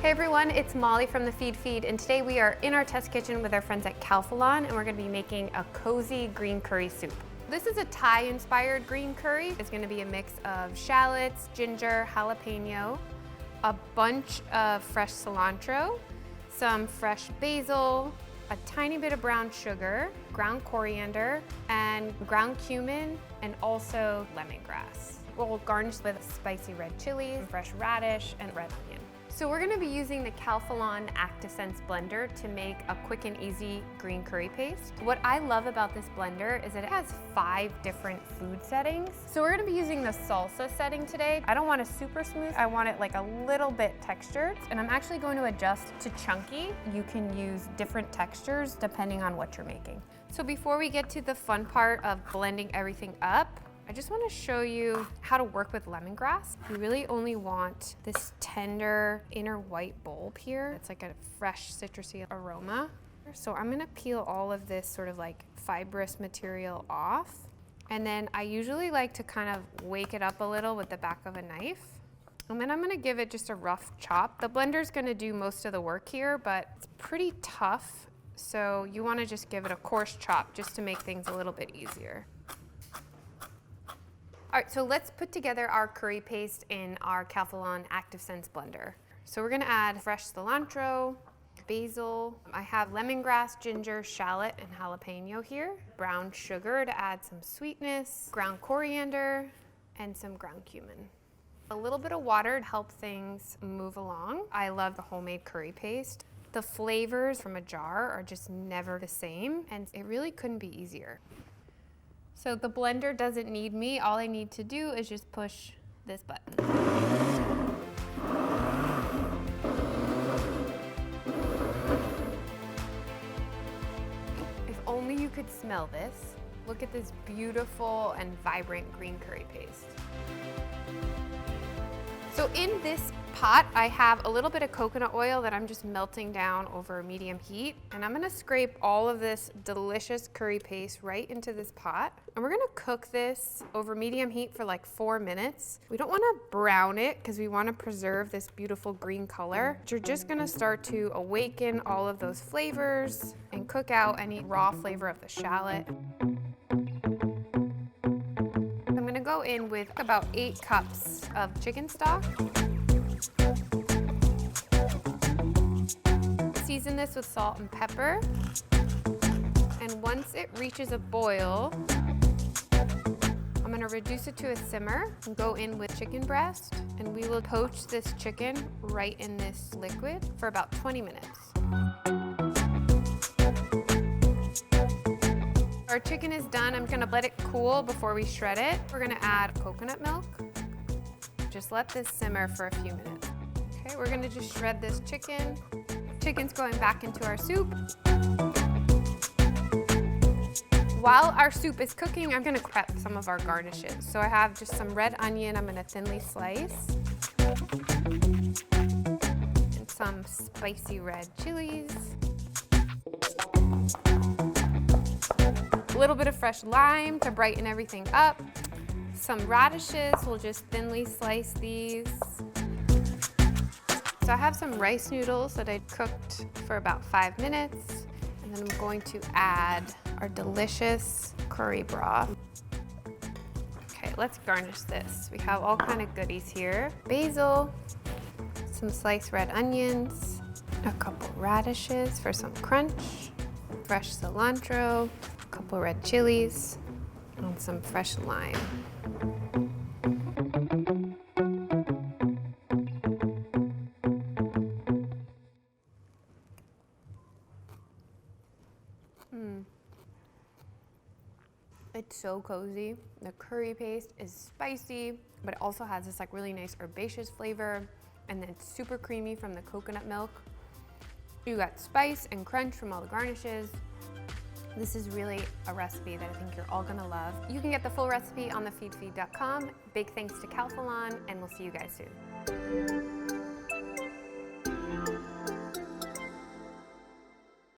Hey everyone, it's Molly from the Feedfeed, and today we are in our test kitchen with our friends at Calphalon, and we're going to be making a cozy green curry soup. This is a Thai-inspired green curry. It's going to be a mix of shallots, ginger, jalapeno, a bunch of fresh cilantro, some fresh basil, a tiny bit of brown sugar, ground coriander, and ground cumin, and also lemongrass. We'll garnish with spicy red chilies, fresh radish, and red onion. So we're gonna be using the Calphalon ActiveSense Blender to make a quick and easy green curry paste. What I love about this blender is that it has 5 different food settings. So we're gonna be using the salsa setting today. I don't want it super smooth, I want it like a little bit textured. And I'm actually going to adjust to chunky. You can use different textures depending on what you're making. So before we get to the fun part of blending everything up, I just want to show you how to work with lemongrass. You really only want this tender inner white bulb here. It's like a fresh citrusy aroma. So I'm going to peel all of this sort of like fibrous material off. And then I usually like to kind of wake it up a little with the back of a knife. And then I'm going to give it just a rough chop. The blender's going to do most of the work here, but it's pretty tough. So you want to just give it a coarse chop just to make things a little bit easier. All right, so let's put together our curry paste in our Calphalon ActiveSense Blender. So we're gonna add fresh cilantro, basil. I have lemongrass, ginger, shallot, and jalapeno here. Brown sugar to add some sweetness, ground coriander, and some ground cumin. A little bit of water to help things move along. I love the homemade curry paste. The flavors from a jar are just never the same, and it really couldn't be easier. So the blender doesn't need me. All I need to do is just push this button. If only you could smell this. Look at this beautiful and vibrant green curry paste. So in this pot, I have a little bit of coconut oil that I'm just melting down over medium heat. And I'm gonna scrape all of this delicious curry paste right into this pot. And we're gonna cook this over medium heat for like 4 minutes. We don't wanna brown it because we wanna preserve this beautiful green color. You're just gonna start to awaken all of those flavors and cook out any raw flavor of the shallot. I'm gonna go in with about 8 cups of chicken stock. Season this with salt and pepper. And once it reaches a boil, I'm gonna reduce it to a simmer and go in with chicken breast. And we will poach this chicken right in this liquid for about 20 minutes. Our chicken is done. I'm gonna let it cool before we shred it. We're gonna add coconut milk. Just let this simmer for a few minutes. Okay, we're gonna just shred this chicken. Chicken's going back into our soup. While our soup is cooking, I'm gonna prep some of our garnishes. So I have just some red onion I'm gonna thinly slice. And some spicy red chilies. A little bit of fresh lime to brighten everything up. Some radishes, we'll just thinly slice these. So I have some rice noodles that I cooked for about 5 minutes. And then I'm going to add our delicious curry broth. Okay, let's garnish this. We have all kind of goodies here. Basil, some sliced red onions, a couple radishes for some crunch, fresh cilantro, a couple red chilies, and some fresh lime. It's so cozy. The curry paste is spicy, but it also has this like really nice herbaceous flavor, and then it's super creamy from the coconut milk. You got spice and crunch from all the garnishes. This is really a recipe that I think you're all gonna love. You can get the full recipe on the feedfeed.com. Big thanks to Calphalon, and we'll see you guys soon.